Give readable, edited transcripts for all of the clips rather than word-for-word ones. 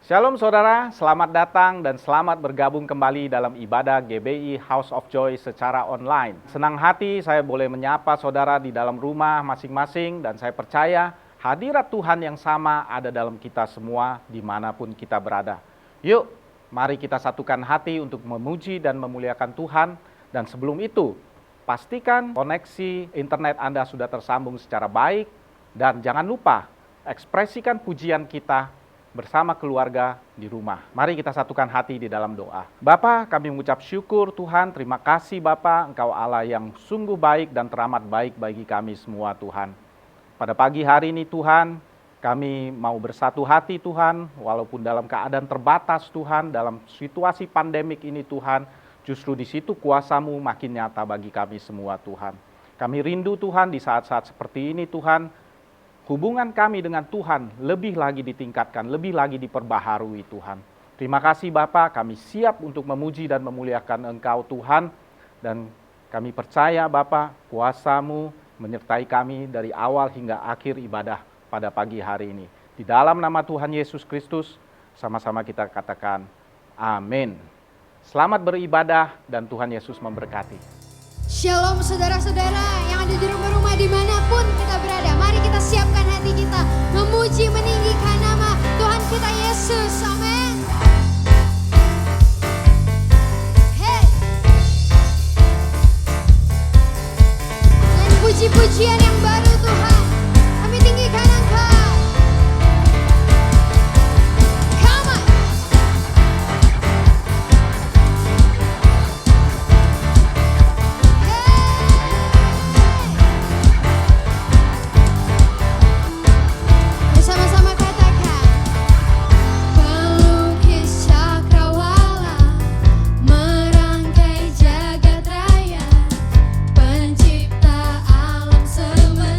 Shalom saudara, selamat datang dan selamat bergabung kembali dalam ibadah GBI House of Joy secara online. Senang hati saya boleh menyapa saudara di dalam rumah masing-masing dan saya percaya hadirat Tuhan yang sama ada dalam kita semua dimanapun kita berada. Yuk, mari kita satukan hati untuk memuji dan memuliakan Tuhan. Dan sebelum itu, pastikan koneksi internet Anda sudah tersambung secara baik dan jangan lupa ekspresikan pujian kita bersama keluarga di rumah. Mari kita satukan hati di dalam doa. Bapa, kami mengucap syukur Tuhan, terima kasih Bapa, Engkau Allah yang sungguh baik dan teramat baik bagi kami semua Tuhan. Pada pagi hari ini Tuhan, kami mau bersatu hati Tuhan, walaupun dalam keadaan terbatas Tuhan, dalam situasi pandemik ini Tuhan, justru di situ kuasa-Mu makin nyata bagi kami semua Tuhan. Kami rindu Tuhan di saat-saat seperti ini Tuhan, hubungan kami dengan Tuhan lebih lagi ditingkatkan, lebih lagi diperbaharui Tuhan. Terima kasih Bapa, kami siap untuk memuji dan memuliakan Engkau Tuhan. Dan kami percaya Bapa, kuasa-Mu menyertai kami dari awal hingga akhir ibadah pada pagi hari ini. Di dalam nama Tuhan Yesus Kristus, sama-sama kita katakan amin. Selamat beribadah dan Tuhan Yesus memberkati. Shalom saudara-saudara yang ada di rumah-rumah dimanapun kita berada. Mari kita siapkan hati kita memuji meninggikan nama Tuhan kita Yesus. Amin. Hey. Dan puji-pujian yang baru Tuhan, kami tinggikan Engkau. Pencipta alam semesta.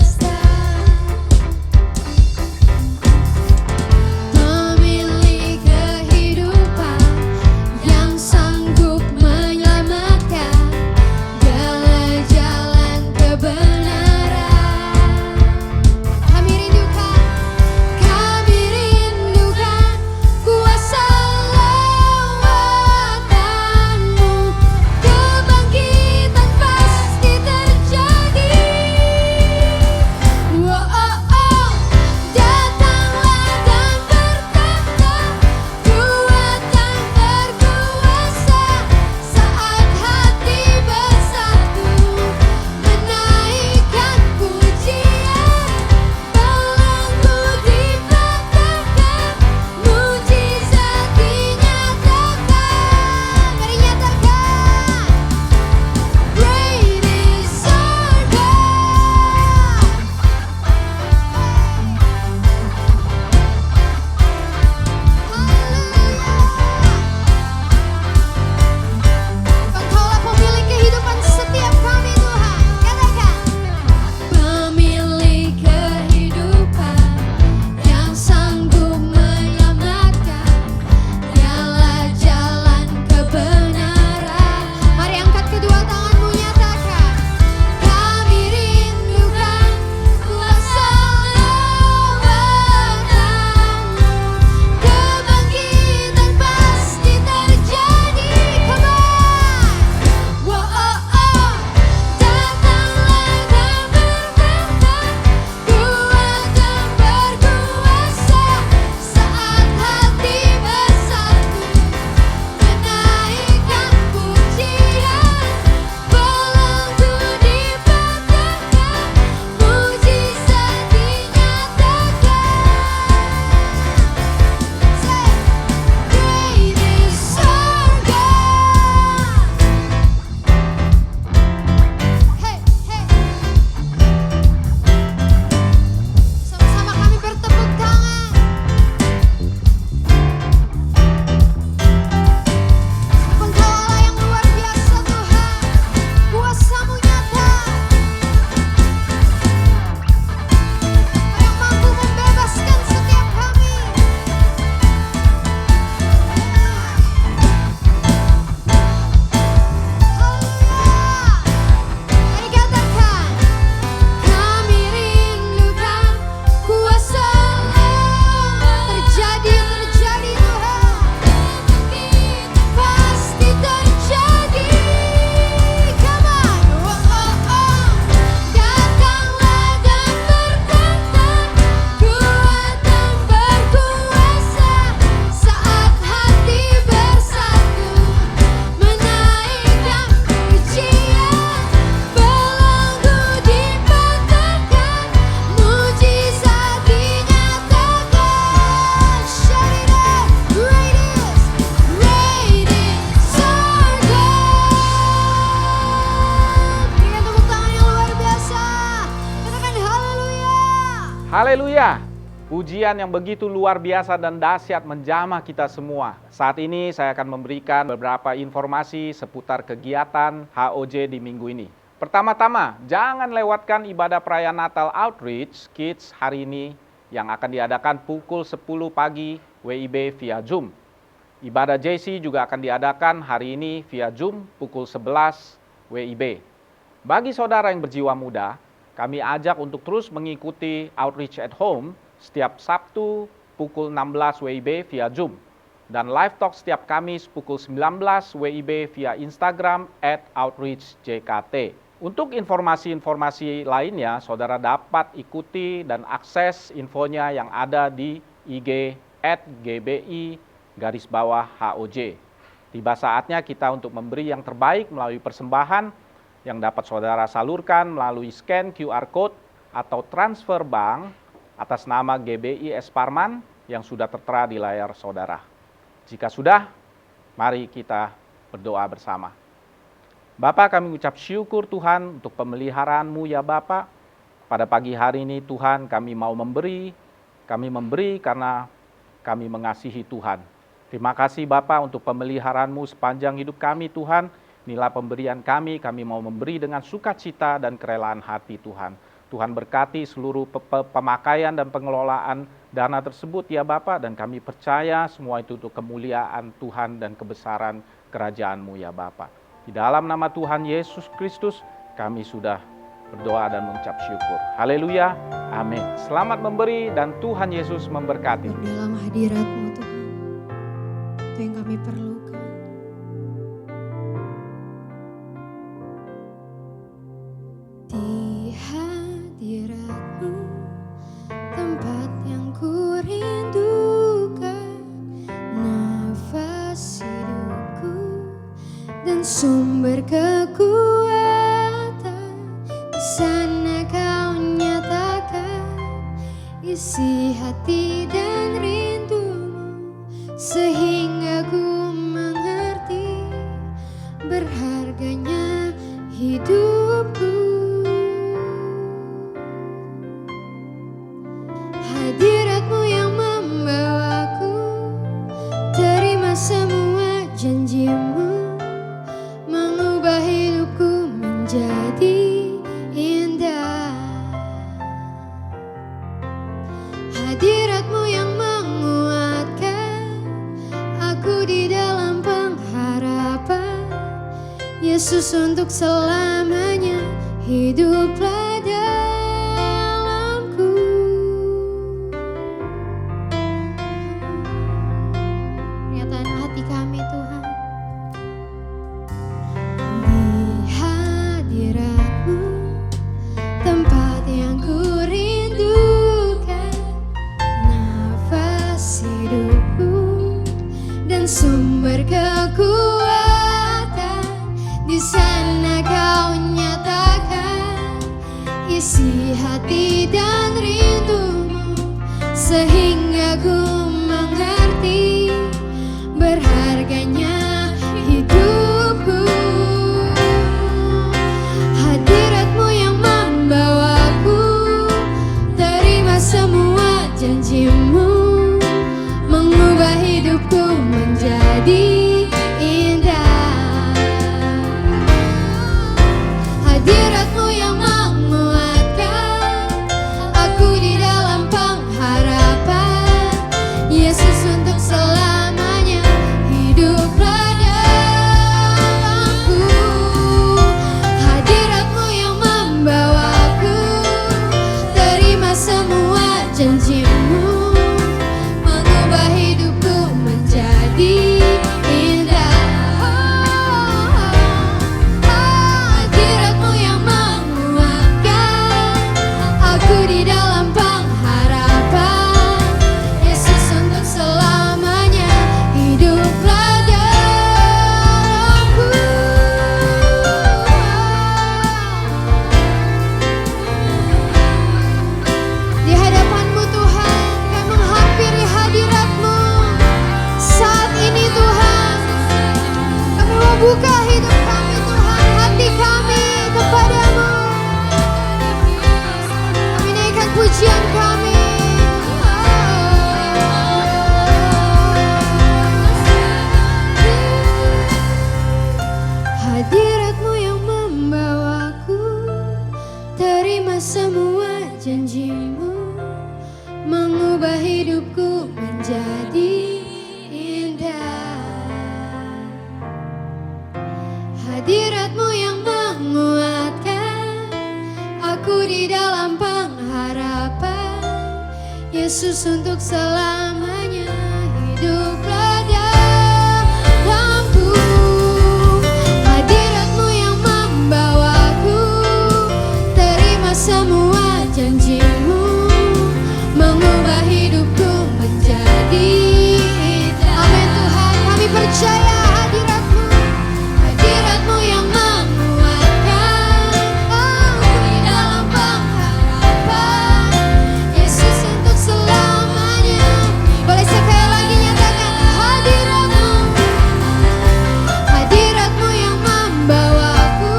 Haleluya! Pujian yang begitu luar biasa dan dahsyat menjamah kita semua. Saat ini saya akan memberikan beberapa informasi seputar kegiatan HOJ di minggu ini. Pertama-tama, jangan lewatkan ibadah perayaan Natal Outreach Kids hari ini yang akan diadakan pukul 10 pagi WIB via Zoom. Ibadah JC juga akan diadakan hari ini via Zoom pukul 11 WIB. Bagi saudara yang berjiwa muda, kami ajak untuk terus mengikuti Outreach at Home setiap Sabtu pukul 16 WIB via Zoom. Dan live talk setiap Kamis pukul 19 WIB via Instagram @outreachjkt. Untuk informasi-informasi lainnya, saudara dapat ikuti dan akses infonya yang ada di IG @gbi_HOJ. Tiba saatnya kita untuk memberi yang terbaik melalui persembahan yang dapat saudara salurkan melalui scan QR Code atau transfer bank atas nama GBI S. Parman yang sudah tertera di layar saudara. Jika sudah, mari kita berdoa bersama. Bapa, kami ucap syukur Tuhan untuk pemeliharaan-Mu ya Bapa. Pada pagi hari ini Tuhan kami mau memberi karena kami mengasihi Tuhan. Terima kasih Bapa untuk pemeliharaan-Mu sepanjang hidup kami Tuhan. Inilah pemberian kami mau memberi dengan sukacita dan kerelaan hati Tuhan. Tuhan berkati seluruh pemakaian dan pengelolaan dana tersebut ya Bapa, dan kami percaya semua itu untuk kemuliaan Tuhan dan kebesaran kerajaan-Mu ya Bapa. Di dalam nama Tuhan Yesus Kristus kami sudah berdoa dan mengucap syukur. Haleluya, amin. Selamat memberi dan Tuhan Yesus memberkati. Dalam hadirat-Mu Tuhan, itu yang kami perlukan. Di hadirat-Mu, tempat yang ku rindukan, nafas hidupku dan sumber kekuatan. Di sana Kau nyatakan isi hati dan rindumu, sehingga ku mengerti berharganya hidupku. Hadirat-Mu yang membawaku, terima semua janji-Mu, mengubah hidupku menjadi indah. Hadirat-Mu yang menguatkan aku di dalam pengharapan. Yesus, untuk selamanya hiduplah dalamku. Pernyataan hati kami Tuhan. Di hadirat-Mu, tempat yang ku rindukan, nafas hidupku dan sumber kekuatan. Di sana Kau nyatakan isi hati dan rindumu, sehingga ku mengerti berharganya hidupku. Hadirat-Mu yang membawaku, terima semua janji-Mu, mengubah hidupku menjadi indah. Hadirat-Mu yang menguatkan aku di dalam pengharapan. Yesus, untuk selamanya hiduplah dalamku. Hadirat-Mu yang membawaku, terima semua janji-Mu, mengubah hidupku menjadi Yesus untuk selamanya hiduplah dalamku. Hadirat-Mu yang membawaku, terima semua janji-Mu, mengubah hidupku menjadi indah. Amin Tuhan, kami percaya hadirat-Mu, hadirat-Mu yang menguatkan aku di dalam pengharapan Yesus untuk selamanya. Boleh sekali lagi nyatakan hadirat-Mu, hadirat-Mu yang membawaku,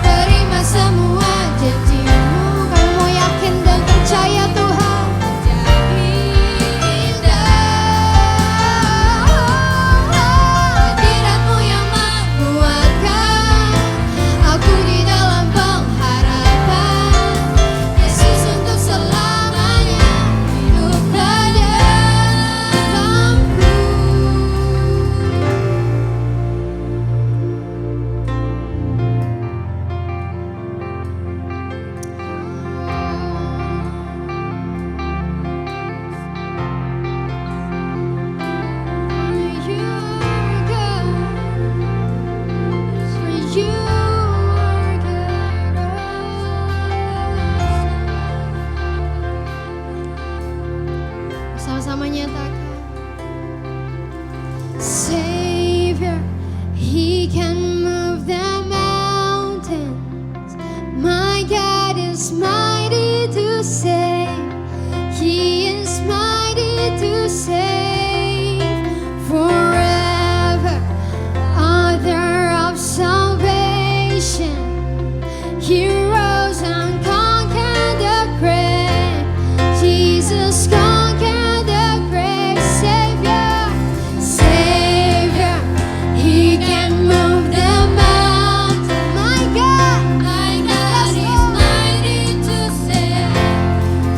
terima semua janji-Mu. Kami mau yakin dan percaya Tuhan menjadi indah. Hadirat-Mu yang menguatkan aku di dalam pengharapan Yesus untuk selamanya hiduplah dalamku. Sama-sama nyatakan, Savior, He can move the mountains. My God is mighty to save. He is mighty to save. Forever, author of salvation. He rose and conquered the grave. Jesus conquered the grave. Savior, Savior, He can move the mountains. My God is mighty to save.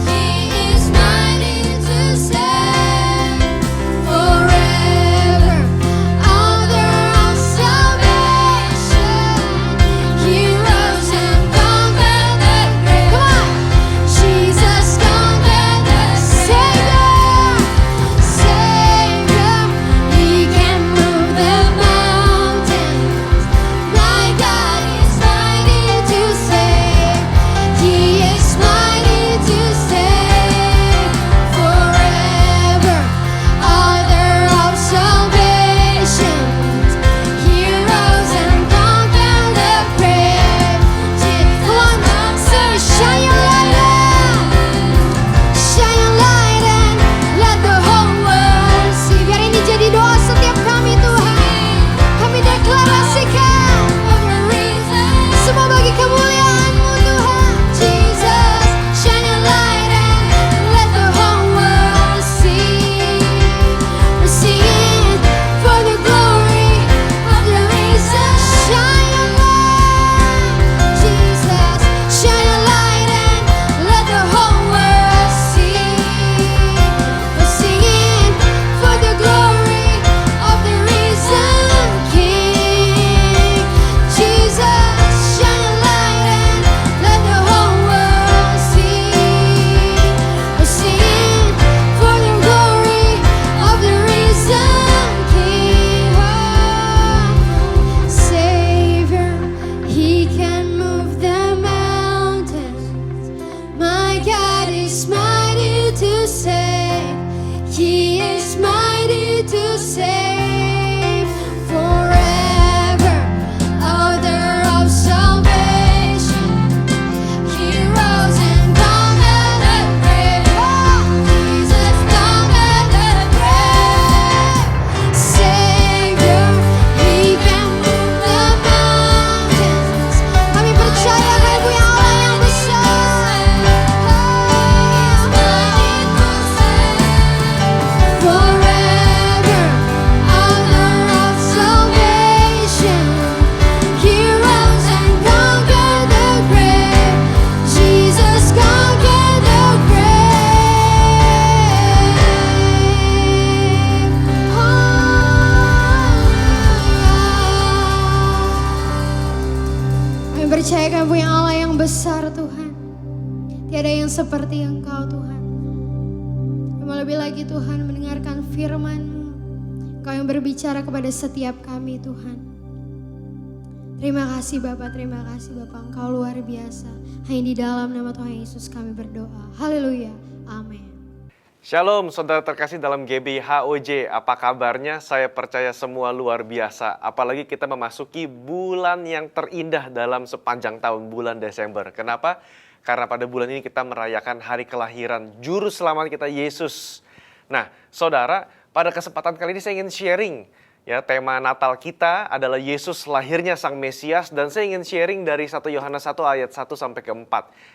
He is mighty to save. Forever, author of salvation. He rose and conquered the grave. Come on, Jesus conquered the Savior, Savior. He can move the mountains. My God is mighty to save. He is mighty to save. Forever, author of salvation. He rose and conquered the grave. Come on, say, shine your light on. Shine your light and let the whole world see. Biar ini jadi doa setiap kami Tuhan. Kami deklarasikan semua bagi kemuliaan-Mu Tuhan. Jesus, shine your light and let the whole world see. We're singing for the glory of the risen. Shine your light, Jesus, shine your light and let the whole world see. We're singing for the glory of the risen King. Jesus, shine your light and let the whole world see. We're singing for the glory of the risen King. Savior, He can move the mountains. My God is mighty to save. He is mighty to save. Forever, author of salvation. He rose and conquered the grave. Jesus conquered the grave. Savior, He can move the mountains. Kami percaya Kau punya Allah yang besar. Forever, author of salvation. He rose and conquered the grave. Jesus conquered the grave. Kami percaya Kami punya Allah yang besar Tuhan. Tiada yang seperti Engkau Tuhan. Terlebih lagi Tuhan mendengarkan firman-Mu. Engkau yang berbicara kepada setiap kami Tuhan. Terima kasih Bapak, terima kasih Bapak. Engkau luar biasa. Hanya di dalam nama Tuhan Yesus kami berdoa. Haleluya. Amin. Shalom saudara terkasih dalam GBI HOJ, apa kabarnya? Saya percaya semua luar biasa. Apalagi kita memasuki bulan yang terindah dalam sepanjang tahun, bulan Desember. Kenapa? Karena pada bulan ini kita merayakan hari kelahiran Juru Selamat kita, Yesus. Nah, saudara, pada kesempatan kali ini saya ingin sharing. Ya, tema Natal kita adalah Yesus lahirnya Sang Mesias, dan saya ingin sharing dari 1 Yohanes 1 ayat 1 sampai ke 4.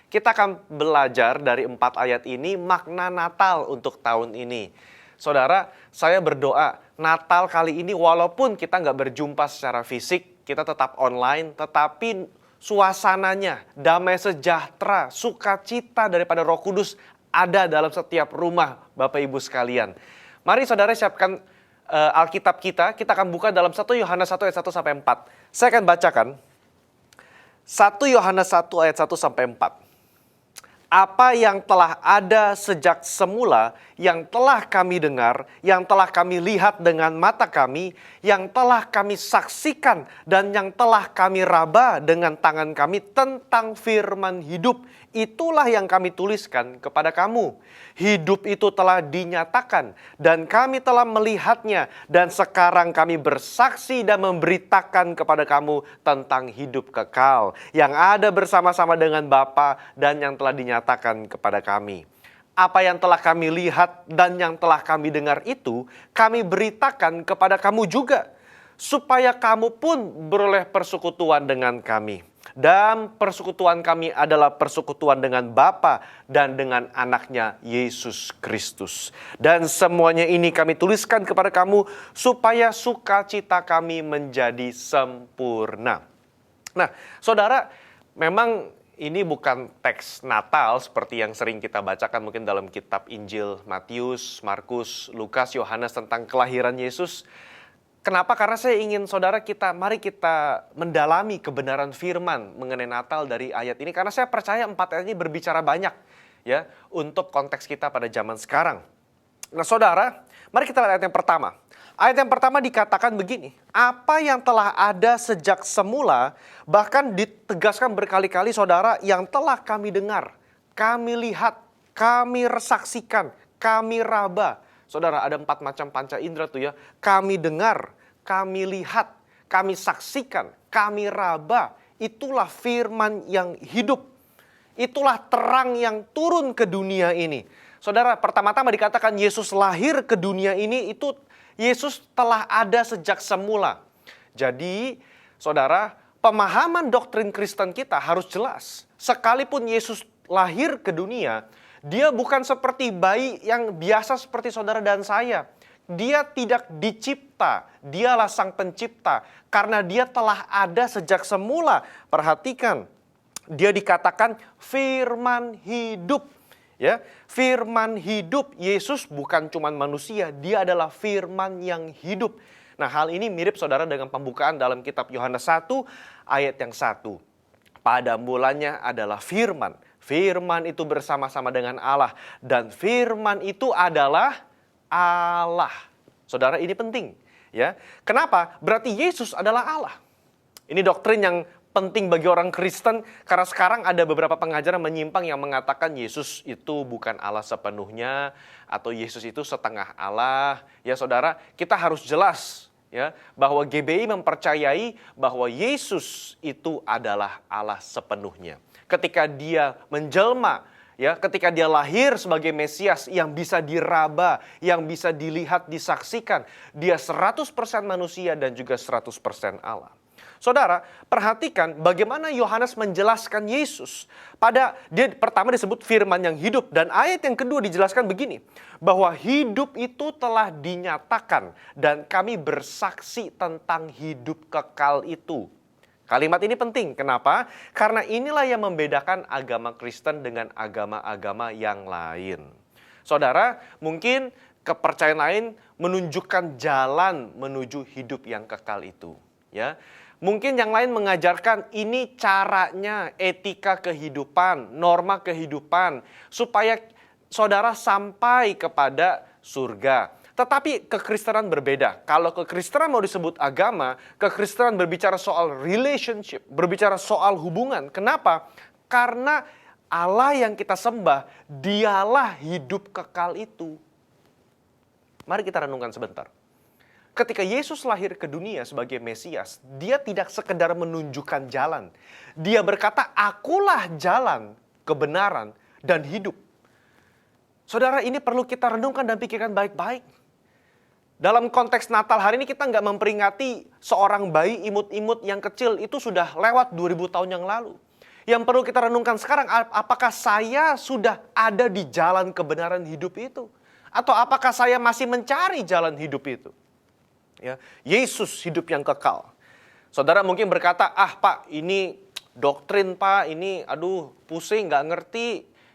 Kita akan belajar dari 4 ayat ini makna Natal untuk tahun ini. Saudara, saya berdoa Natal kali ini walaupun kita nggak berjumpa secara fisik, kita tetap online, tetapi suasananya, damai sejahtera, sukacita daripada Roh Kudus ada dalam setiap rumah Bapak Ibu sekalian. Mari saudara siapkan Alkitab kita akan buka dalam 1 Yohanes 1 ayat 1 sampai 4. Saya akan bacakan 1 Yohanes 1 ayat 1 sampai 4. Apa yang telah ada sejak semula, yang telah kami dengar, yang telah kami lihat dengan mata kami, yang telah kami saksikan, dan yang telah kami raba dengan tangan kami tentang firman hidup, itulah yang kami tuliskan kepada kamu. Hidup itu telah dinyatakan, dan kami telah melihatnya, dan sekarang kami bersaksi dan memberitakan kepada kamu tentang hidup kekal, yang ada bersama-sama dengan Bapa dan yang telah dinyatakan kepada kami. Apa yang telah kami lihat dan yang telah kami dengar itu, kami beritakan kepada kamu juga, supaya kamu pun beroleh persekutuan dengan kami. Dan persekutuan kami adalah persekutuan dengan Bapa dan dengan anaknya Yesus Kristus. Dan semuanya ini kami tuliskan kepada kamu supaya sukacita kami menjadi sempurna. Nah, saudara, memang ini bukan teks Natal seperti yang sering kita bacakan mungkin dalam kitab Injil Matius, Markus, Lukas, Yohanes tentang kelahiran Yesus. Kenapa? Karena saya ingin saudara mari kita mendalami kebenaran firman mengenai Natal dari ayat ini. Karena saya percaya 4 ayat ini berbicara banyak ya untuk konteks kita pada zaman sekarang. Nah saudara, mari kita lihat ayat yang pertama. Ayat yang pertama dikatakan begini, apa yang telah ada sejak semula, bahkan ditegaskan berkali-kali saudara, yang telah kami dengar, kami lihat, kami saksikan, kami raba. Saudara, ada 4 macam panca indera tuh ya. Kami dengar, kami lihat, kami saksikan, kami raba. Itulah firman yang hidup. Itulah terang yang turun ke dunia ini. Saudara, pertama-tama dikatakan Yesus lahir ke dunia ini, itu Yesus telah ada sejak semula. Jadi, saudara, pemahaman doktrin Kristen kita harus jelas. Sekalipun Yesus lahir ke dunia, dia bukan seperti bayi yang biasa seperti saudara dan saya. Dia tidak dicipta, dialah sang pencipta. Karena dia telah ada sejak semula. Perhatikan, dia dikatakan firman hidup. Ya, firman hidup. Yesus bukan cuma manusia, dia adalah firman yang hidup. Nah, hal ini mirip saudara dengan pembukaan dalam kitab Yohanes 1 ayat yang 1. Pada mulanya adalah firman. Firman itu bersama-sama dengan Allah. Dan firman itu adalah Allah. Saudara, ini penting. Ya, kenapa? Berarti Yesus adalah Allah. Ini doktrin yang penting bagi orang Kristen. Karena sekarang ada beberapa pengajaran menyimpang yang mengatakan Yesus itu bukan Allah sepenuhnya. Atau Yesus itu setengah Allah. Ya saudara, kita harus jelas ya bahwa GBI mempercayai bahwa Yesus itu adalah Allah sepenuhnya. Ketika dia menjelma, ya, ketika dia lahir sebagai Mesias yang bisa diraba, yang bisa dilihat, disaksikan, dia 100% manusia dan juga 100% Allah. Saudara, perhatikan bagaimana Yohanes menjelaskan Yesus. Pertama disebut firman yang hidup, dan ayat yang kedua dijelaskan begini, bahwa hidup itu telah dinyatakan dan kami bersaksi tentang hidup kekal itu. Kalimat ini penting. Kenapa? Karena inilah yang membedakan agama Kristen dengan agama-agama yang lain. Saudara, mungkin kepercayaan lain menunjukkan jalan menuju hidup yang kekal itu. Ya, mungkin yang lain mengajarkan ini caranya, etika kehidupan, norma kehidupan, supaya saudara sampai kepada surga. Tetapi kekristenan berbeda. Kalau kekristenan mau disebut agama, kekristenan berbicara soal relationship, berbicara soal hubungan. Kenapa? Karena Allah yang kita sembah, dialah hidup kekal itu. Mari kita renungkan sebentar. Ketika Yesus lahir ke dunia sebagai Mesias, dia tidak sekedar menunjukkan jalan. Dia berkata, akulah jalan, kebenaran, dan hidup. Saudara, ini perlu kita renungkan dan pikirkan baik-baik. Dalam konteks Natal hari ini kita nggak memperingati seorang bayi imut-imut yang kecil, itu sudah lewat 2000 tahun yang lalu. Yang perlu kita renungkan sekarang, apakah saya sudah ada di jalan kebenaran hidup itu? Atau apakah saya masih mencari jalan hidup itu? Ya, Yesus hidup yang kekal. Saudara mungkin berkata, Pak, ini doktrin Pak, ini aduh pusing, nggak ngerti.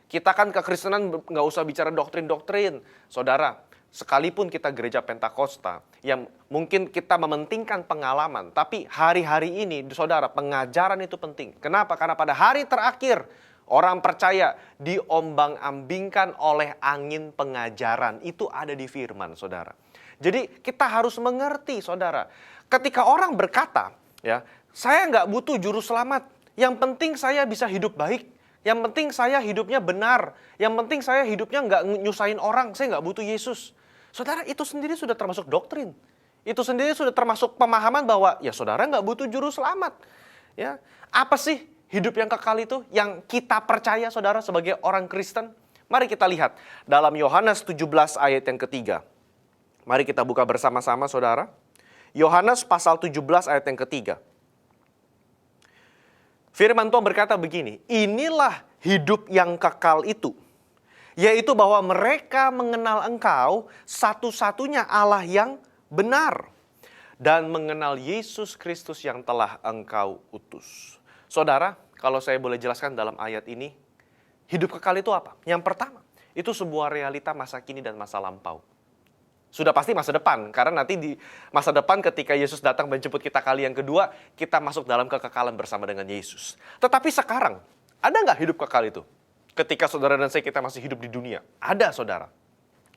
Kita kan kekristenan nggak usah bicara doktrin-doktrin. Saudara, sekalipun kita gereja Pentakosta, yang mungkin kita mementingkan pengalaman, tapi hari-hari ini, saudara, pengajaran itu penting. Kenapa? Karena pada hari terakhir, orang percaya diombang-ambingkan oleh angin pengajaran. Itu ada di firman, saudara. Jadi kita harus mengerti, saudara. Ketika orang berkata, ya, saya nggak butuh juru selamat. Yang penting saya bisa hidup baik. Yang penting saya hidupnya benar. Yang penting saya hidupnya nggak nyusahin orang. Saya nggak butuh Yesus. Saudara, itu sendiri sudah termasuk doktrin. Itu sendiri sudah termasuk pemahaman bahwa ya saudara nggak butuh juru selamat. Ya, apa sih hidup yang kekal itu yang kita percaya, saudara, sebagai orang Kristen? Mari kita lihat dalam Yohanes 17 ayat yang ketiga. Mari kita buka bersama-sama, saudara. Yohanes pasal 17 ayat yang ketiga. Firman Tuhan berkata begini, inilah hidup yang kekal itu, yaitu bahwa mereka mengenal Engkau satu-satunya Allah yang benar, dan mengenal Yesus Kristus yang telah Engkau utus. Saudara, kalau saya boleh jelaskan dalam ayat ini, hidup kekal itu apa? Yang pertama, itu sebuah realita masa kini dan masa lampau. Sudah pasti masa depan, karena nanti di masa depan ketika Yesus datang menjemput kita kali yang kedua, kita masuk dalam kekekalan bersama dengan Yesus. Tetapi sekarang, ada nggak hidup kekal itu? Ketika saudara dan saya kita masih hidup di dunia. Ada, saudara.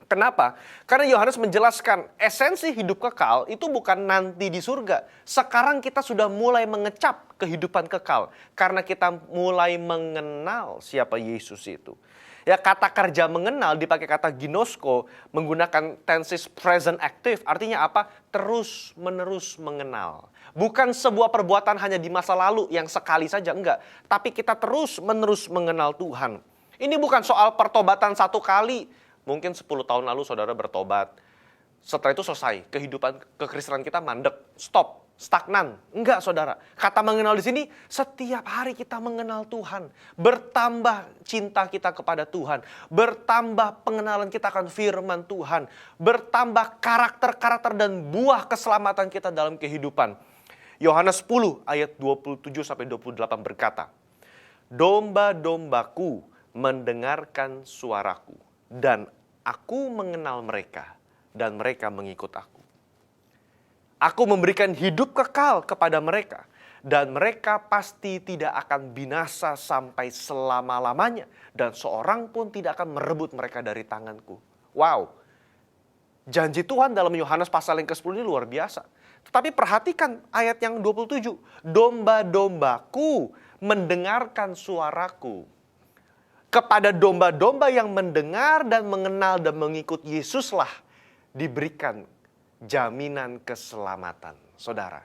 Kenapa? Karena Yohanes menjelaskan esensi hidup kekal itu bukan nanti di surga. Sekarang kita sudah mulai mengecap kehidupan kekal. Karena kita mulai mengenal siapa Yesus itu. Ya, kata kerja mengenal dipakai kata ginosko, menggunakan tenses present active. Artinya apa? Terus menerus mengenal. Bukan sebuah perbuatan hanya di masa lalu yang sekali saja, enggak. Tapi kita terus menerus mengenal Tuhan. Ini bukan soal pertobatan satu kali. Mungkin 10 tahun lalu saudara bertobat. Setelah itu selesai. Kehidupan kekristenan kita mandek. Stop. Stagnan. Enggak, saudara. Kata mengenal di sini, setiap hari kita mengenal Tuhan. Bertambah cinta kita kepada Tuhan. Bertambah pengenalan kita akan firman Tuhan. Bertambah karakter-karakter dan buah keselamatan kita dalam kehidupan. Yohanes 10 ayat 27-28 berkata, domba-dombaku mendengarkan suaraku, dan aku mengenal mereka, dan mereka mengikut aku. Aku memberikan hidup kekal kepada mereka, dan mereka pasti tidak akan binasa sampai selama-lamanya, dan seorang pun tidak akan merebut mereka dari tanganku. Wow, janji Tuhan dalam Yohanes pasal yang ke-10 ini luar biasa. Tetapi perhatikan ayat yang 27, domba-dombaku mendengarkan suaraku. Kepada domba-domba yang mendengar dan mengenal dan mengikut Yesuslah diberikan jaminan keselamatan. Saudara,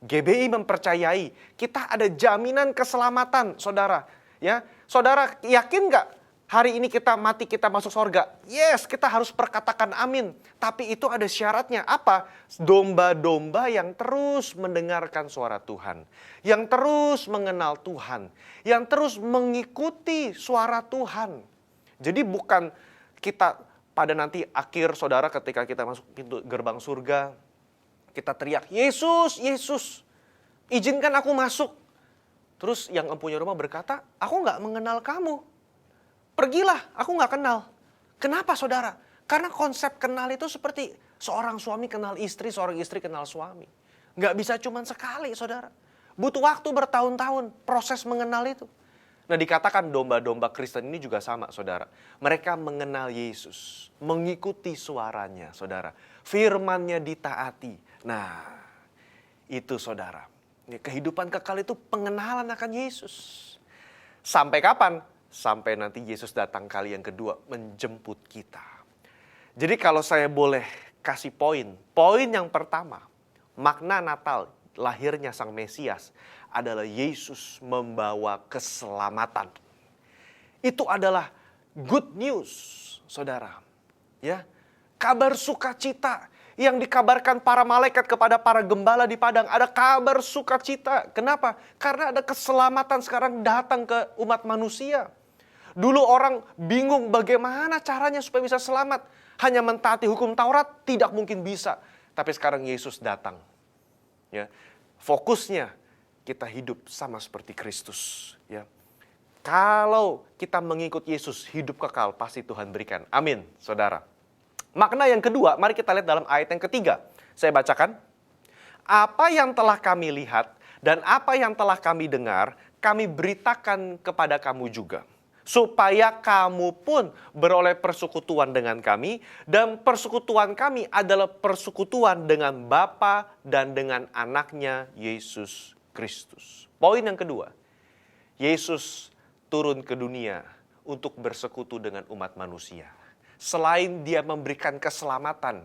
GBI mempercayai kita ada jaminan keselamatan, saudara. Ya, saudara yakin nggak hari ini kita mati kita masuk surga? Yes, kita harus perkatakan amin. Tapi itu ada syaratnya. Apa? Domba-domba yang terus mendengarkan suara Tuhan, yang terus mengenal Tuhan, yang terus mengikuti suara Tuhan. Jadi bukan kita pada nanti akhir, saudara, ketika kita masuk pintu gerbang surga, kita teriak, Yesus, Yesus, izinkan aku masuk. Terus yang empunya rumah berkata, aku nggak mengenal kamu. Pergilah, aku nggak kenal. Kenapa, saudara? Karena konsep kenal itu seperti seorang suami kenal istri, seorang istri kenal suami. Nggak bisa cuma sekali, saudara. Butuh waktu bertahun-tahun proses mengenal itu. Nah, dikatakan domba-domba Kristen ini juga sama, saudara. Mereka mengenal Yesus, mengikuti suaranya, saudara. Firman-Nya ditaati. Nah, itu saudara. Kehidupan kekal itu pengenalan akan Yesus. Sampai kapan? Sampai nanti Yesus datang kali yang kedua menjemput kita. Jadi kalau saya boleh kasih poin yang pertama, makna Natal, lahirnya Sang Mesias adalah Yesus membawa keselamatan. Itu adalah good news, saudara. Ya, kabar sukacita yang dikabarkan para malaikat kepada para gembala di padang. Ada kabar sukacita. Kenapa? Karena ada keselamatan sekarang datang ke umat manusia. Dulu orang bingung bagaimana caranya supaya bisa selamat. Hanya mentaati hukum Taurat tidak mungkin bisa. Tapi sekarang Yesus datang. Ya, fokusnya kita hidup sama seperti Kristus. Ya, kalau kita mengikut Yesus, hidup kekal pasti Tuhan berikan. Amin, saudara. Makna yang kedua, mari kita lihat dalam ayat yang ketiga. Saya bacakan. Apa yang telah kami lihat dan apa yang telah kami dengar, kami beritakan kepada kamu juga. Supaya kamu pun beroleh persekutuan dengan kami. Dan persekutuan kami adalah persekutuan dengan Bapa dan dengan anaknya Yesus Kristus. Poin yang kedua, Yesus turun ke dunia untuk bersekutu dengan umat manusia. Selain dia memberikan keselamatan,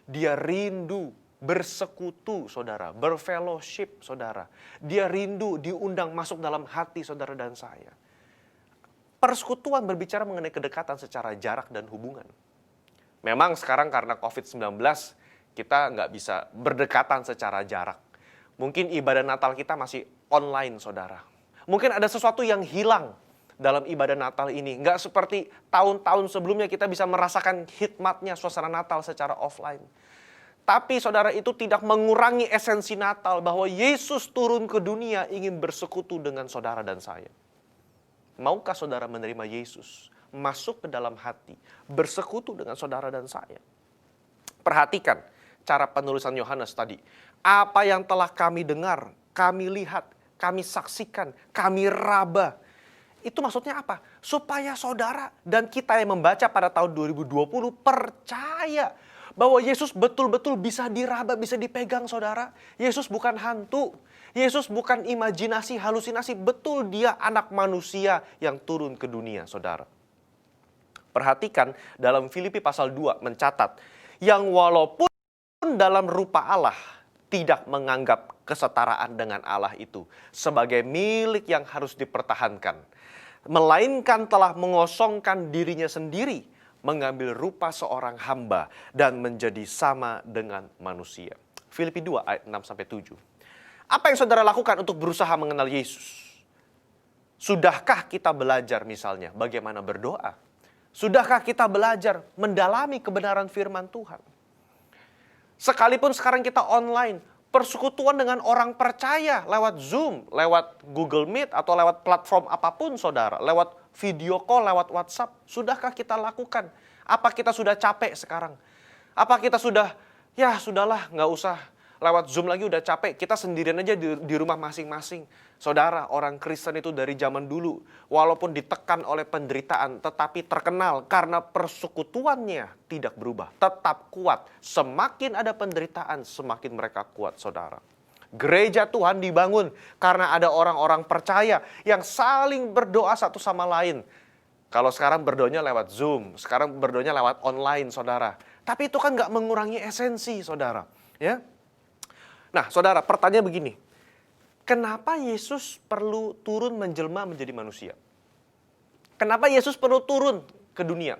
dia rindu bersekutu, saudara, berfellowship, saudara. Dia rindu diundang masuk dalam hati saudara dan saya. Persekutuan berbicara mengenai kedekatan secara jarak dan hubungan. Memang sekarang karena COVID-19, kita nggak bisa berdekatan secara jarak. Mungkin ibadah Natal kita masih online, saudara. Mungkin ada sesuatu yang hilang dalam ibadah Natal ini. Nggak seperti tahun-tahun sebelumnya kita bisa merasakan hikmatnya suasana Natal secara offline. Tapi saudara, itu tidak mengurangi esensi Natal bahwa Yesus turun ke dunia ingin bersekutu dengan saudara dan saya. Maukah saudara menerima Yesus, masuk ke dalam hati, bersekutu dengan saudara dan saya? Perhatikan cara penulisan Yohanes tadi. Apa yang telah kami dengar, kami lihat, kami saksikan, kami raba. Itu maksudnya apa? Supaya saudara dan kita yang membaca pada tahun 2020 percaya bahwa Yesus betul-betul bisa diraba, bisa dipegang, saudara. Yesus bukan hantu. Yesus bukan imajinasi, halusinasi. Betul, dia anak manusia yang turun ke dunia, saudara. Perhatikan dalam Filipi pasal 2 mencatat, yang walaupun dalam rupa Allah tidak menganggap kesetaraan dengan Allah itu sebagai milik yang harus dipertahankan, melainkan telah mengosongkan dirinya sendiri, mengambil rupa seorang hamba dan menjadi sama dengan manusia. Filipi 2 ayat 6-7. Apa yang saudara lakukan untuk berusaha mengenal Yesus? Sudahkah kita belajar misalnya bagaimana berdoa? Sudahkah kita belajar mendalami kebenaran firman Tuhan? Sekalipun sekarang kita online, persekutuan dengan orang percaya lewat Zoom, lewat Google Meet, atau lewat platform apapun saudara, lewat video call, lewat WhatsApp, sudahkah kita lakukan? Apa kita sudah capek sekarang? Apa kita sudah, ya sudahlah, nggak usah lewat Zoom lagi, udah capek, kita sendirian aja di rumah masing-masing. Saudara, orang Kristen itu dari zaman dulu, walaupun ditekan oleh penderitaan, tetapi terkenal karena persekutuannya tidak berubah, tetap kuat. Semakin ada penderitaan, semakin mereka kuat, saudara. Gereja Tuhan dibangun karena ada orang-orang percaya yang saling berdoa satu sama lain. Kalau sekarang berdoanya lewat Zoom, sekarang berdoanya lewat online, saudara. Tapi itu kan nggak mengurangi esensi, saudara. Ya. Nah, saudara, pertanyaan begini. Kenapa Yesus perlu turun menjelma menjadi manusia? Kenapa Yesus perlu turun ke dunia?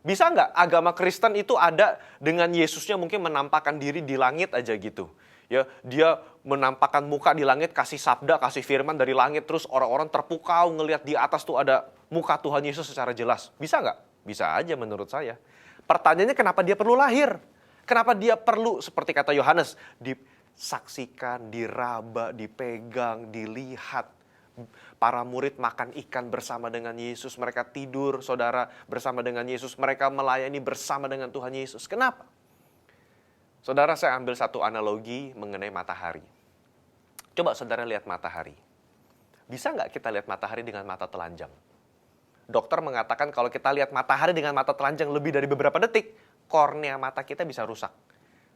Bisa nggak agama Kristen itu ada dengan Yesusnya mungkin menampakkan diri di langit aja gitu? Ya, dia menampakkan muka di langit, kasih sabda, kasih firman dari langit, terus orang-orang terpukau ngelihat di atas tuh ada muka Tuhan Yesus secara jelas. Bisa nggak? Bisa aja menurut saya. Pertanyaannya kenapa dia perlu lahir? Kenapa dia perlu, seperti kata Yohanes, disaksikan, diraba, dipegang, dilihat. Para murid makan ikan bersama dengan Yesus. Mereka tidur, saudara, bersama dengan Yesus. Mereka melayani bersama dengan Tuhan Yesus. Kenapa? Saudara, saya ambil satu analogi mengenai matahari. Coba saudara lihat matahari. Bisa nggak kita lihat matahari dengan mata telanjang? Dokter mengatakan kalau kita lihat matahari dengan mata telanjang lebih dari beberapa detik, kornea mata kita bisa rusak.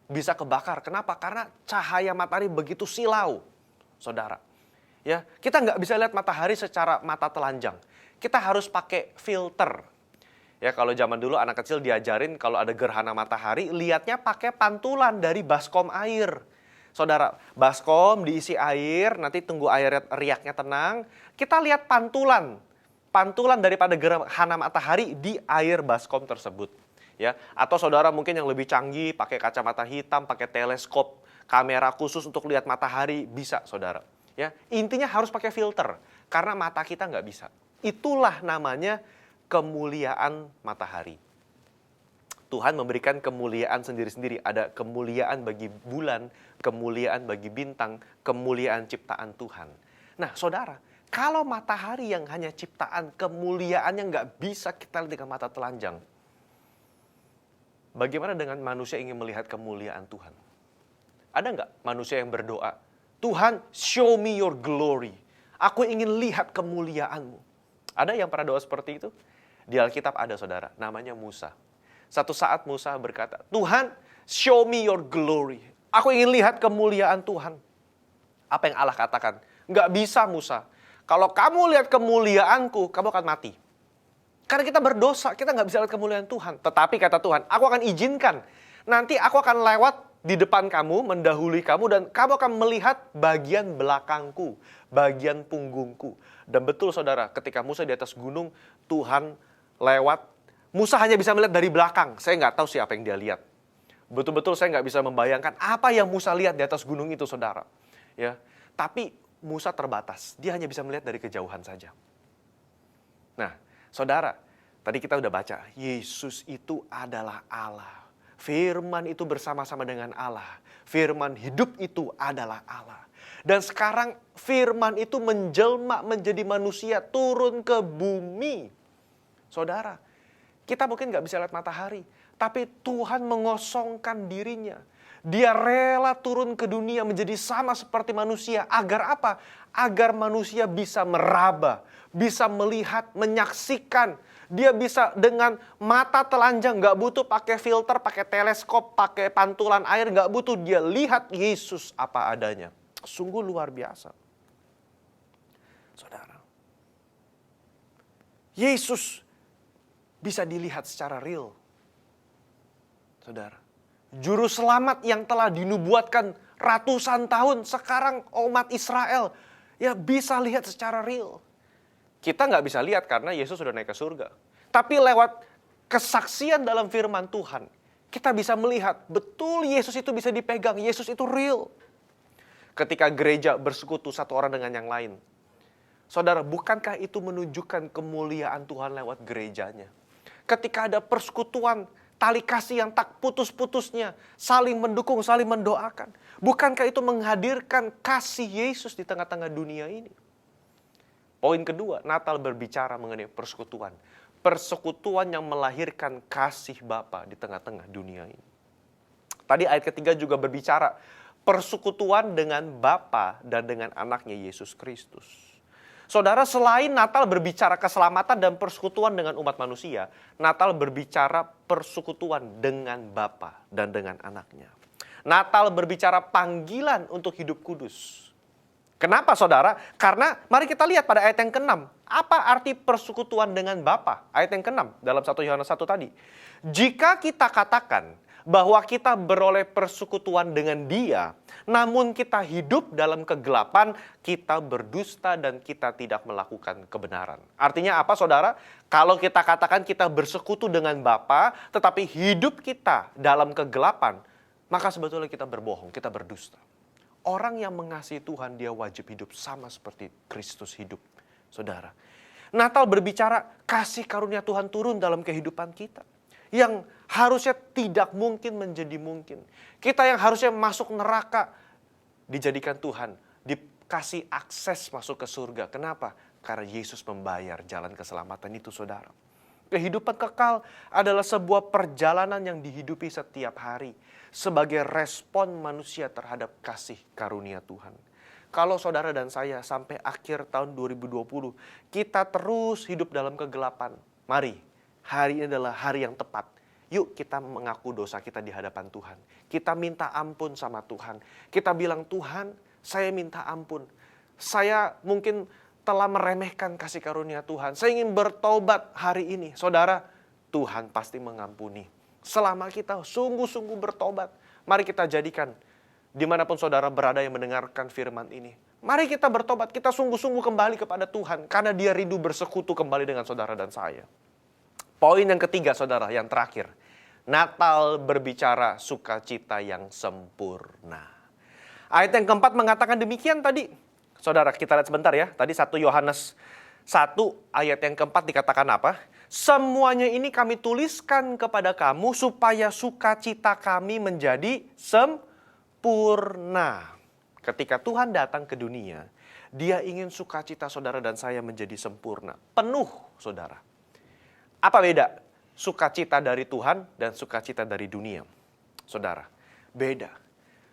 Bisa kebakar. Kenapa? Karena cahaya matahari begitu silau, saudara. Ya, kita nggak bisa lihat matahari secara mata telanjang. Kita harus pakai filter. Ya, kalau zaman dulu anak kecil diajarin kalau ada gerhana matahari, lihatnya pakai pantulan dari baskom air. Saudara, baskom diisi air, nanti tunggu airnya riaknya tenang, kita lihat pantulan daripada gerhana matahari di air baskom tersebut. Ya, atau saudara mungkin yang lebih canggih pakai kacamata hitam, pakai teleskop, kamera khusus untuk lihat matahari, bisa saudara. Ya, intinya harus pakai filter karena mata kita nggak bisa. Itulah namanya kemuliaan matahari. Tuhan memberikan kemuliaan sendiri-sendiri. Ada kemuliaan bagi bulan, kemuliaan bagi bintang, kemuliaan ciptaan Tuhan. Nah, saudara, kalau matahari yang hanya ciptaan, kemuliaannya nggak bisa kita lihat dengan mata telanjang. Bagaimana dengan manusia yang ingin melihat kemuliaan Tuhan? Ada nggak manusia yang berdoa, Tuhan, show me your glory. Aku ingin lihat kemuliaan-Mu. Ada yang pernah doa seperti itu? Di Alkitab ada, saudara, namanya Musa. Satu saat Musa berkata, Tuhan, show me your glory. Aku ingin lihat kemuliaan Tuhan. Apa yang Allah katakan? Nggak bisa, Musa. Kalau kamu lihat kemuliaanku, kamu akan mati. Karena kita berdosa, kita nggak bisa lihat kemuliaan Tuhan. Tetapi kata Tuhan, aku akan izinkan. Nanti aku akan lewat di depan kamu, mendahului kamu, dan kamu akan melihat bagian belakangku, bagian punggungku. Dan betul saudara, ketika Musa di atas gunung, Tuhan lewat. Musa hanya bisa melihat dari belakang. Saya nggak tahu siapa yang dia lihat. Betul-betul saya nggak bisa membayangkan apa yang Musa lihat di atas gunung itu, saudara. Ya, tapi Musa terbatas. Dia hanya bisa melihat dari kejauhan saja. Nah, saudara, tadi kita udah baca, Yesus itu adalah Allah. Firman itu bersama-sama dengan Allah. Firman hidup itu adalah Allah. Dan sekarang firman itu menjelma menjadi manusia, turun ke bumi. Saudara, kita mungkin nggak bisa lihat matahari, tapi Tuhan mengosongkan dirinya. Dia rela turun ke dunia menjadi sama seperti manusia. Agar apa? Agar manusia bisa meraba, bisa melihat, menyaksikan. Dia bisa dengan mata telanjang, nggak butuh pakai filter, pakai teleskop, pakai pantulan air, nggak butuh. Dia lihat Yesus apa adanya. Sungguh luar biasa. Saudara, Yesus bisa dilihat secara real. Saudara, Juru selamat yang telah dinubuatkan ratusan tahun, sekarang umat Israel ya bisa lihat secara real. Kita nggak bisa lihat karena Yesus sudah naik ke surga. Tapi lewat kesaksian dalam firman Tuhan, kita bisa melihat betul Yesus itu bisa dipegang, Yesus itu real. Ketika gereja bersekutu satu orang dengan yang lain. Saudara, bukankah itu menunjukkan kemuliaan Tuhan lewat gerejanya? Ketika ada persekutuan, tali kasih yang tak putus-putusnya, saling mendukung, saling mendoakan. Bukankah itu menghadirkan kasih Yesus di tengah-tengah dunia ini? Poin kedua, Natal berbicara mengenai persekutuan. Persekutuan yang melahirkan kasih Bapa di tengah-tengah dunia ini. Tadi ayat ketiga juga berbicara persekutuan dengan Bapa dan dengan anaknya Yesus Kristus. Saudara, selain Natal berbicara keselamatan dan persekutuan dengan umat manusia, Natal berbicara persekutuan dengan Bapa dan dengan anaknya. Natal berbicara panggilan untuk hidup kudus. Kenapa saudara? Karena mari kita lihat pada ayat yang ke-6. Apa arti persekutuan dengan Bapa? Ayat yang ke-6 dalam 1 Yohanes 1 tadi. Jika kita katakan bahwa kita beroleh persekutuan dengan Dia, namun kita hidup dalam kegelapan, kita berdusta dan kita tidak melakukan kebenaran. Artinya apa saudara? Kalau kita katakan kita bersekutu dengan Bapa, tetapi hidup kita dalam kegelapan, maka sebetulnya kita berbohong, kita berdusta. Orang yang mengasihi Tuhan, dia wajib hidup sama seperti Kristus hidup, saudara. Natal berbicara kasih karunia Tuhan turun dalam kehidupan kita. Yang harusnya tidak mungkin menjadi mungkin. Kita yang harusnya masuk neraka dijadikan Tuhan, dikasih akses masuk ke surga. Kenapa? Karena Yesus membayar jalan keselamatan itu, saudara. Kehidupan kekal adalah sebuah perjalanan yang dihidupi setiap hari sebagai respon manusia terhadap kasih karunia Tuhan. Kalau saudara dan saya sampai akhir tahun 2020, kita terus hidup dalam kegelapan. Mari, hari ini adalah hari yang tepat. Yuk kita mengaku dosa kita di hadapan Tuhan. Kita minta ampun sama Tuhan. Kita bilang, Tuhan, saya minta ampun. Saya mungkin telah meremehkan kasih karunia Tuhan. Saya ingin bertobat hari ini. Saudara, Tuhan pasti mengampuni. Selama kita sungguh-sungguh bertobat, mari kita jadikan dimanapun saudara berada yang mendengarkan firman ini. Mari kita bertobat, kita sungguh-sungguh kembali kepada Tuhan. Karena Dia rindu bersekutu kembali dengan saudara dan saya. Poin yang ketiga saudara, yang terakhir. Natal berbicara sukacita yang sempurna. Ayat yang keempat mengatakan demikian tadi. Saudara, kita lihat sebentar ya. Tadi 1 Yohanes 1 ayat yang keempat dikatakan apa? Semuanya ini kami tuliskan kepada kamu supaya sukacita kami menjadi sempurna. Ketika Tuhan datang ke dunia, Dia ingin sukacita saudara dan saya menjadi sempurna. Penuh, saudara. Apa beda sukacita dari Tuhan dan sukacita dari dunia? Saudara, beda.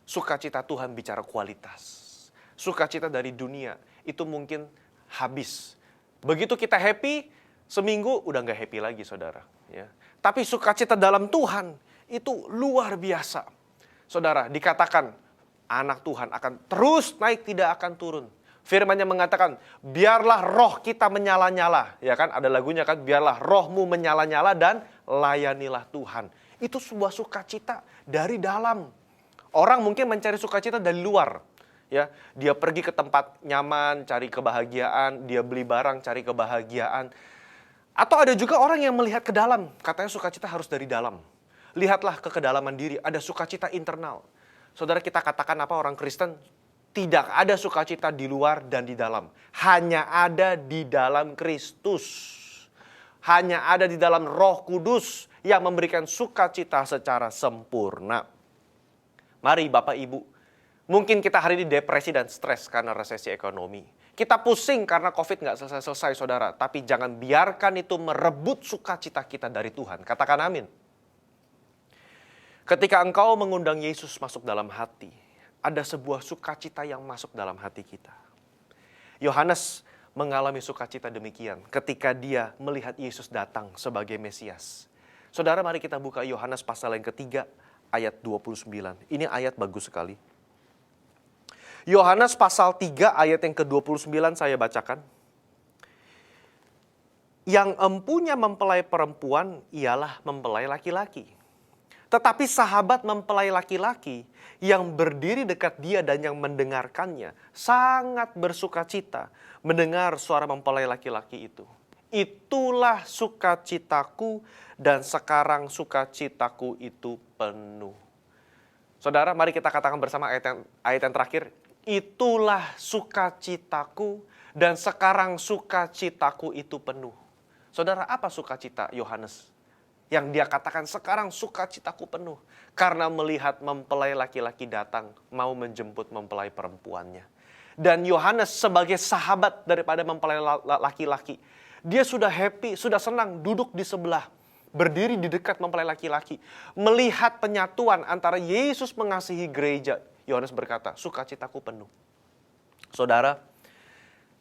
Sukacita Tuhan bicara kualitas. Sukacita dari dunia itu mungkin habis. Begitu kita happy, seminggu udah gak happy lagi saudara. Ya. Tapi sukacita dalam Tuhan itu luar biasa. Saudara, dikatakan anak Tuhan akan terus naik, tidak akan turun. Firman-Nya mengatakan, biarlah roh kita menyala-nyala. Ya kan, ada lagunya kan, biarlah rohmu menyala-nyala dan layanilah Tuhan. Itu sebuah sukacita dari dalam. Orang mungkin mencari sukacita dari luar. Ya, dia pergi ke tempat nyaman, cari kebahagiaan. Dia beli barang, cari kebahagiaan. Atau ada juga orang yang melihat ke dalam. Katanya sukacita harus dari dalam. Lihatlah ke kedalaman diri, ada sukacita internal. Saudara, kita katakan apa orang Kristen? Tidak ada sukacita di luar dan di dalam. Hanya ada di dalam Kristus. Hanya ada di dalam Roh Kudus yang memberikan sukacita secara sempurna. Mari Bapak Ibu, mungkin kita hari ini depresi dan stres karena resesi ekonomi. Kita pusing karena COVID nggak selesai-selesai saudara. Tapi jangan biarkan itu merebut sukacita kita dari Tuhan. Katakan amin. Ketika engkau mengundang Yesus masuk dalam hati, ada sebuah sukacita yang masuk dalam hati kita. Yohanes mengalami sukacita demikian ketika dia melihat Yesus datang sebagai Mesias. Saudara, mari kita buka Yohanes pasal yang ketiga ayat 29. Ini ayat bagus sekali. Yohanes pasal 3 ayat yang ke-29 saya bacakan. Yang empunya mempelai perempuan ialah mempelai laki-laki. Tetapi sahabat mempelai laki-laki yang berdiri dekat dia dan yang mendengarkannya sangat bersukacita mendengar suara mempelai laki-laki itu. Itulah sukacitaku dan sekarang sukacitaku itu penuh. Saudara, mari kita katakan bersama ayat yang terakhir. Itulah sukacitaku dan sekarang sukacitaku itu penuh. Saudara, apa sukacita Yohanes? Yang dia katakan sekarang sukacitaku penuh. Karena melihat mempelai laki-laki datang mau menjemput mempelai perempuannya. Dan Yohanes sebagai sahabat daripada mempelai laki-laki. Dia sudah happy, sudah senang duduk di sebelah. Berdiri di dekat mempelai laki-laki. Melihat penyatuan antara Yesus mengasihi gereja. Yohanes berkata, sukacitaku penuh. Saudara,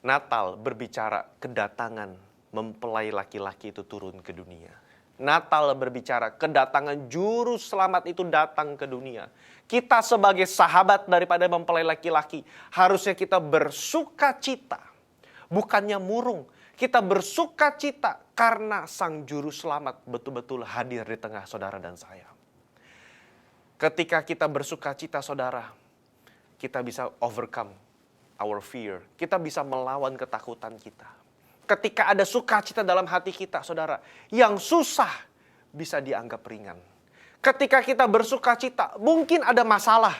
Natal berbicara kedatangan mempelai laki-laki itu turun ke dunia. Natal berbicara kedatangan juru selamat itu datang ke dunia. Kita sebagai sahabat daripada mempelai laki-laki harusnya kita bersukacita, bukannya murung. Kita bersukacita karena sang juru selamat betul-betul hadir di tengah saudara dan saya. Ketika kita bersukacita saudara, kita bisa overcome our fear. Kita bisa melawan ketakutan kita. Ketika ada sukacita dalam hati kita, saudara, yang susah bisa dianggap ringan. Ketika kita bersukacita, mungkin ada masalah,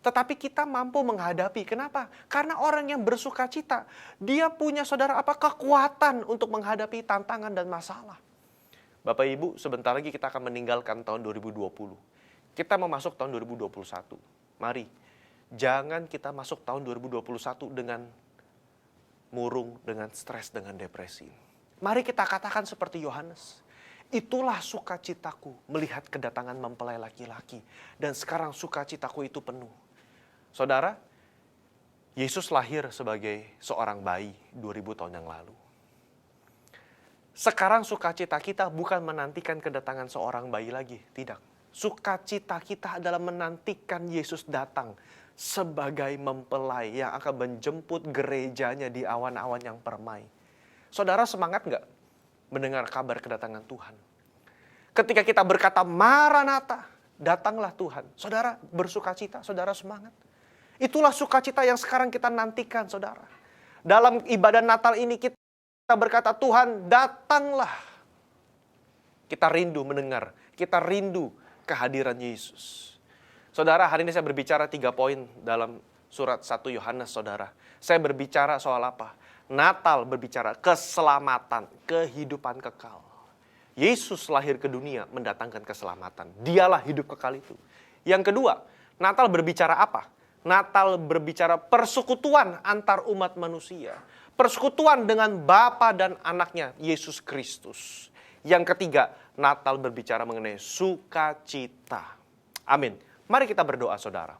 tetapi kita mampu menghadapi. Kenapa? Karena orang yang bersukacita, dia punya saudara kekuatan untuk menghadapi tantangan dan masalah. Bapak Ibu, sebentar lagi kita akan meninggalkan tahun 2020. Kita mau masuk tahun 2021. Mari, jangan kita masuk tahun 2021 dengan murung, dengan stres, dengan depresi. Mari kita katakan seperti Yohanes. Itulah sukacitaku melihat kedatangan mempelai laki-laki. Dan sekarang sukacitaku itu penuh. Saudara, Yesus lahir sebagai seorang bayi 2000 tahun yang lalu. Sekarang sukacita kita bukan menantikan kedatangan seorang bayi lagi, tidak. Sukacita kita adalah menantikan Yesus datang sebagai mempelai yang akan menjemput gerejanya di awan-awan yang permai. Saudara semangat nggak mendengar kabar kedatangan Tuhan? Ketika kita berkata, Maranatha, datanglah Tuhan. Saudara bersukacita, saudara semangat. Itulah sukacita yang sekarang kita nantikan, saudara. Dalam ibadah Natal ini kita berkata, Tuhan datanglah. Kita rindu mendengar, kita rindu kehadiran Yesus. Saudara, hari ini saya berbicara 3 poin dalam surat 1 Yohanes, saudara. Saya berbicara soal apa? Natal berbicara keselamatan, kehidupan kekal. Yesus lahir ke dunia mendatangkan keselamatan. Dialah hidup kekal itu. Yang kedua, Natal berbicara apa? Natal berbicara persekutuan antar umat manusia. Persekutuan dengan Bapa dan anaknya, Yesus Kristus. Yang ketiga, Natal berbicara mengenai sukacita. Amin. Mari kita berdoa, saudara.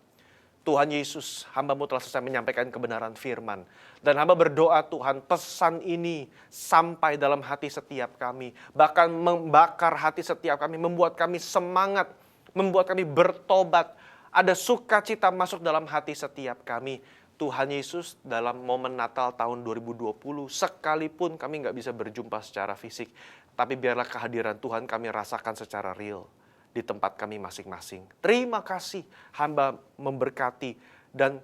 Tuhan Yesus, hamba-Mu telah selesai menyampaikan kebenaran firman. Dan hamba berdoa, Tuhan, pesan ini sampai dalam hati setiap kami. Bahkan membakar hati setiap kami, membuat kami semangat, membuat kami bertobat. Ada sukacita masuk dalam hati setiap kami. Tuhan Yesus, dalam momen Natal tahun 2020, sekalipun kami nggak bisa berjumpa secara fisik, tapi biarlah kehadiran Tuhan kami rasakan secara real di tempat kami masing-masing. Terima kasih, hamba memberkati, dan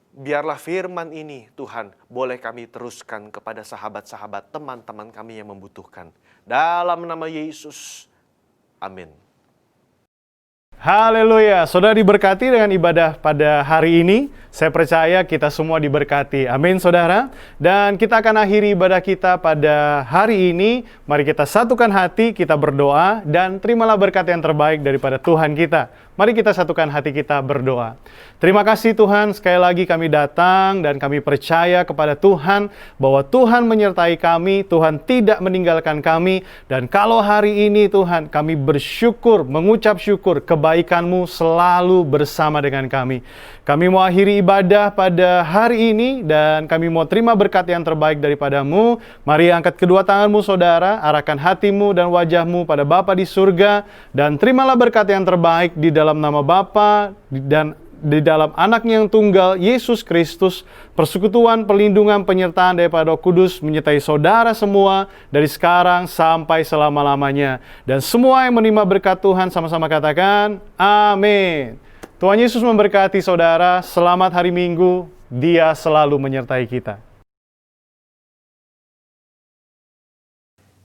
biarlah firman ini, Tuhan, boleh kami teruskan kepada sahabat-sahabat, teman-teman kami yang membutuhkan. Dalam nama Yesus, amin. Haleluya, saudara diberkati dengan ibadah pada hari ini. Saya percaya kita semua diberkati. Amin, saudara. Dan kita akan akhiri ibadah kita pada hari ini. Mari kita satukan hati, kita berdoa, dan terimalah berkat yang terbaik daripada Tuhan kita. Mari kita satukan hati kita berdoa. Terima kasih Tuhan, sekali lagi kami datang dan kami percaya kepada Tuhan bahwa Tuhan menyertai kami, Tuhan tidak meninggalkan kami. Dan kalau hari ini Tuhan, kami bersyukur, mengucap syukur, kebaikan-Mu selalu bersama dengan kami. Kami mau akhiri ibadah pada hari ini dan kami mau terima berkat yang terbaik daripada-Mu. Mari angkat kedua tangan-Mu, saudara, arahkan hatimu dan wajahmu pada Bapa di surga, dan terimalah berkat yang terbaik di dalam nama Bapa dan di dalam anaknya yang tunggal, Yesus Kristus. Persekutuan, perlindungan, penyertaan daripada Roh Kudus menyertai saudara semua dari sekarang sampai selama-lamanya. Dan semua yang menerima berkat Tuhan sama-sama katakan, amin. Tuhan Yesus memberkati saudara. Selamat hari Minggu. Dia selalu menyertai kita.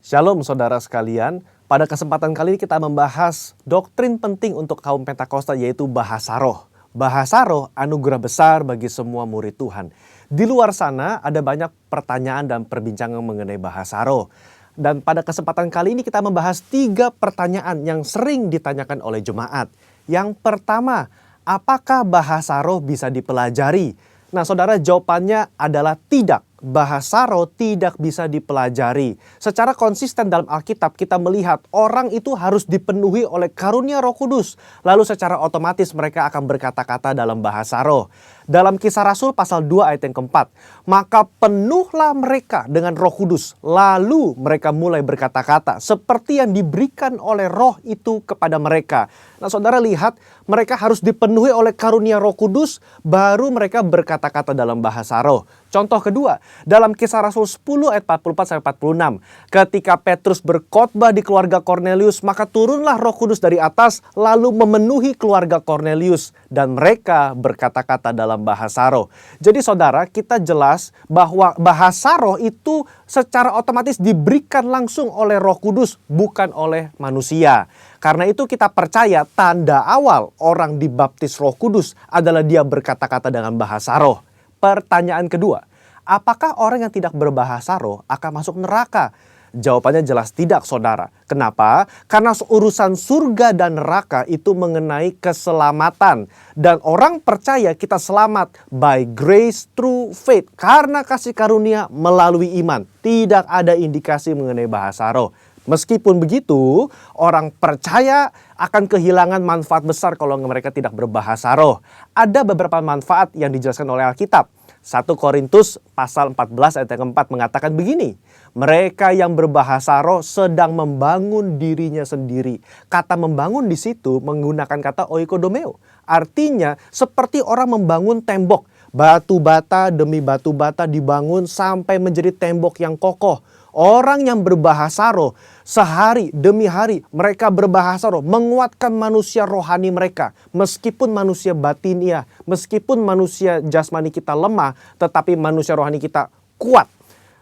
Shalom saudara sekalian. Pada kesempatan kali ini kita membahas doktrin penting untuk kaum Pentakosta, yaitu bahasa roh. Bahasa roh anugerah besar bagi semua murid Tuhan. Di luar sana ada banyak pertanyaan dan perbincangan mengenai bahasa roh. Dan pada kesempatan kali ini kita membahas 3 pertanyaan yang sering ditanyakan oleh jemaat. Yang pertama, apakah bahasa roh bisa dipelajari? Nah saudara, jawabannya adalah tidak. Bahasa roh tidak bisa dipelajari. Secara konsisten dalam Alkitab kita melihat orang itu harus dipenuhi oleh karunia Roh Kudus. Lalu secara otomatis mereka akan berkata-kata dalam bahasa roh. Dalam Kisah Rasul pasal 2 ayat yang keempat, maka penuhlah mereka dengan Roh Kudus. Lalu mereka mulai berkata-kata seperti yang diberikan oleh roh itu kepada mereka. Nah saudara lihat, mereka harus dipenuhi oleh karunia Roh Kudus, baru mereka berkata-kata dalam bahasa roh. Contoh kedua, dalam Kisah Rasul 10 ayat 44-46. Ketika Petrus berkhotbah di keluarga Kornelius, maka turunlah Roh Kudus dari atas lalu memenuhi keluarga Kornelius. Dan mereka berkata-kata dalam bahasa roh. Jadi saudara, kita jelas bahwa bahasa roh itu secara otomatis diberikan langsung oleh Roh Kudus, bukan oleh manusia. Karena itu kita percaya tanda awal orang dibaptis Roh Kudus adalah dia berkata-kata dengan bahasa roh. Pertanyaan kedua, apakah orang yang tidak berbahasa roh akan masuk neraka? Jawabannya jelas tidak, saudara. Kenapa? Karena urusan surga dan neraka itu mengenai keselamatan. Dan orang percaya kita selamat by grace through faith. Karena kasih karunia melalui iman. Tidak ada indikasi mengenai bahasa roh. Meskipun begitu, orang percaya akan kehilangan manfaat besar kalau mereka tidak berbahasa roh. Ada beberapa manfaat yang dijelaskan oleh Alkitab. 1 Korintus pasal 14 ayat yang keempat mengatakan begini. Mereka yang berbahasa roh sedang membangun dirinya sendiri. Kata membangun di situ menggunakan kata oikodomeo. Artinya seperti orang membangun tembok. Batu bata demi batu bata dibangun sampai menjadi tembok yang kokoh. Orang yang berbahasa roh sehari demi hari mereka berbahasa roh menguatkan manusia rohani mereka. Meskipun manusia batinia, meskipun manusia jasmani kita lemah, tetapi manusia rohani kita kuat.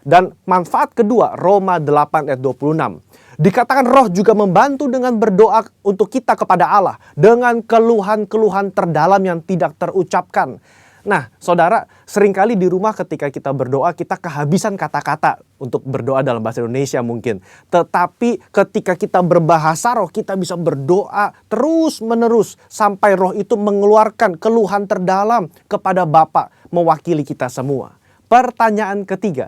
Dan manfaat kedua, Roma 8 ayat 26. Dikatakan roh juga membantu dengan berdoa untuk kita kepada Allah dengan keluhan-keluhan terdalam yang tidak terucapkan. Nah, saudara, seringkali di rumah ketika kita berdoa, kita kehabisan kata-kata untuk berdoa dalam bahasa Indonesia mungkin. Tetapi ketika kita berbahasa roh, kita bisa berdoa terus-menerus sampai roh itu mengeluarkan keluhan terdalam kepada Bapa mewakili kita semua. Pertanyaan ketiga,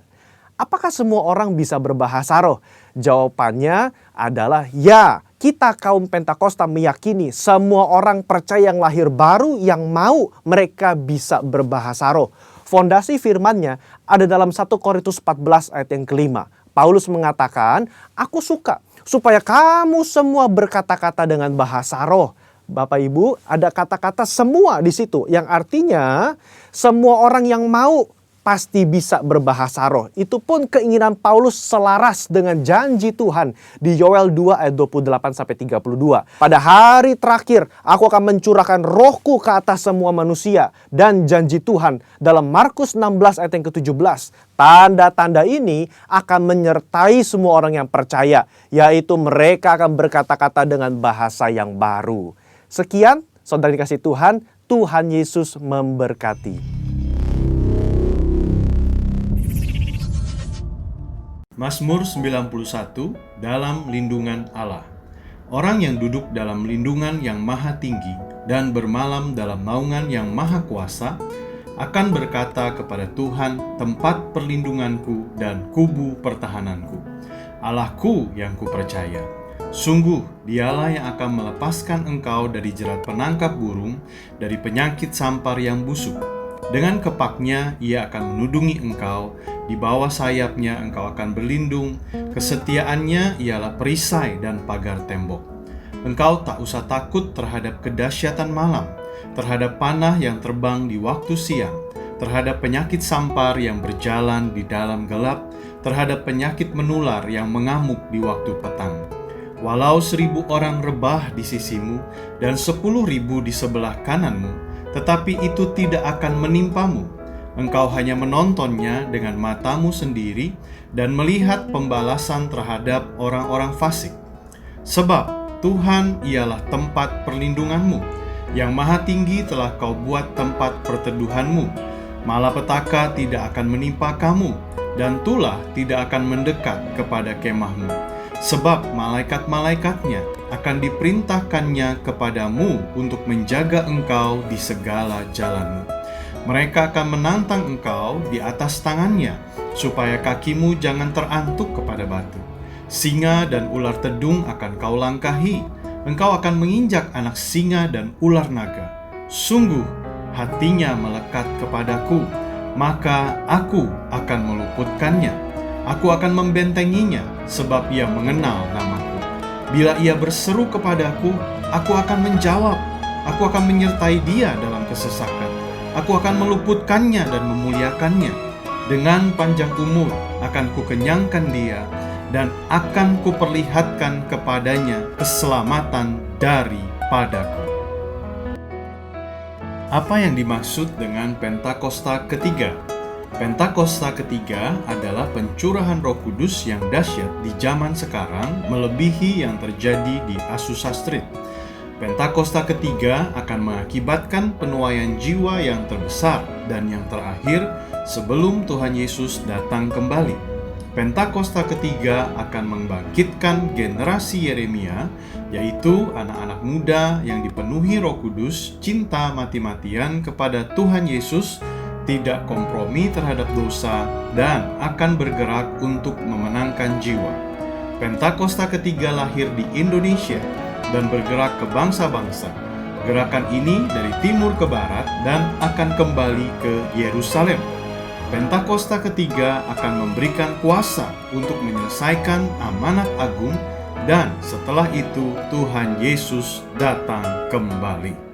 apakah semua orang bisa berbahasa roh? Jawabannya adalah ya. Kita kaum Pentakosta meyakini semua orang percaya yang lahir baru yang mau mereka bisa berbahasa roh. Fondasi firman-Nya ada dalam 1 Korintus 14 ayat yang kelima. Paulus mengatakan, aku suka supaya kamu semua berkata-kata dengan bahasa roh. Bapak Ibu, ada kata-kata semua di situ yang artinya semua orang yang mau pasti bisa berbahasa roh. Itu pun keinginan Paulus selaras dengan janji Tuhan di Yoel 2 ayat 28-32. Pada hari terakhir aku akan mencurahkan rohku ke atas semua manusia. Dan janji Tuhan dalam Markus 16 ayat yang ke-17. Tanda-tanda ini akan menyertai semua orang yang percaya. Yaitu mereka akan berkata-kata dengan bahasa yang baru. Sekian, saudara dikasih Tuhan, Tuhan Yesus memberkati. Mazmur 91 dalam lindungan Allah. Orang yang duduk dalam lindungan yang maha tinggi dan bermalam dalam naungan yang maha kuasa akan berkata kepada Tuhan, tempat perlindunganku dan kubu pertahananku, Allahku yang kupercaya. Sungguh dialah yang akan melepaskan engkau dari jerat penangkap burung, dari penyakit sampar yang busuk. Dengan kepaknya ia akan menudungi engkau, di bawah sayapnya engkau akan berlindung, kesetiaannya ialah perisai dan pagar tembok. Engkau tak usah takut terhadap kedahsyatan malam, terhadap panah yang terbang di waktu siang, terhadap penyakit sampar yang berjalan di dalam gelap, terhadap penyakit menular yang mengamuk di waktu petang. Walau 1.000 orang rebah di sisimu dan 10.000 di sebelah kananmu, tetapi itu tidak akan menimpamu. Engkau hanya menontonnya dengan matamu sendiri dan melihat pembalasan terhadap orang-orang fasik. Sebab Tuhan ialah tempat perlindunganmu, yang maha tinggi telah kau buat tempat perteduhanmu. Malapetaka tidak akan menimpa kamu, dan tulah tidak akan mendekat kepada kemahmu. Sebab malaikat-malaikatnya akan diperintahkannya kepadamu untuk menjaga engkau di segala jalanmu. Mereka akan menantang engkau di atas tangannya, supaya kakimu jangan terantuk kepada batu. Singa dan ular tedung akan kau langkahi. Engkau akan menginjak anak singa dan ular naga. Sungguh hatinya melekat kepadaku, maka aku akan meluputkannya. Aku akan membentenginya, sebab ia mengenal namaku. Bila ia berseru kepadaku, aku akan menjawab. Aku akan menyertai dia dalam kesesakan. Aku akan meluputkannya dan memuliakannya. Dengan panjang umur akan kukenyangkan dia, dan akan kuperlihatkan kepadanya keselamatan daripadaku. Apa yang dimaksud dengan Pentakosta ketiga? Pentakosta ketiga adalah pencurahan Roh Kudus yang dahsyat di zaman sekarang, melebihi yang terjadi di Azusa Street. Pentakosta ketiga akan mengakibatkan penuaian jiwa yang terbesar dan yang terakhir sebelum Tuhan Yesus datang kembali. Pentakosta ketiga akan membangkitkan generasi Yeremia, yaitu anak-anak muda yang dipenuhi Roh Kudus, cinta mati-matian kepada Tuhan Yesus, tidak kompromi terhadap dosa, dan akan bergerak untuk memenangkan jiwa. Pentakosta ketiga lahir di Indonesia dan bergerak ke bangsa-bangsa. Gerakan ini dari timur ke barat dan akan kembali ke Yerusalem. Pentakosta ketiga akan memberikan kuasa untuk menyelesaikan amanat agung, dan setelah itu Tuhan Yesus datang kembali.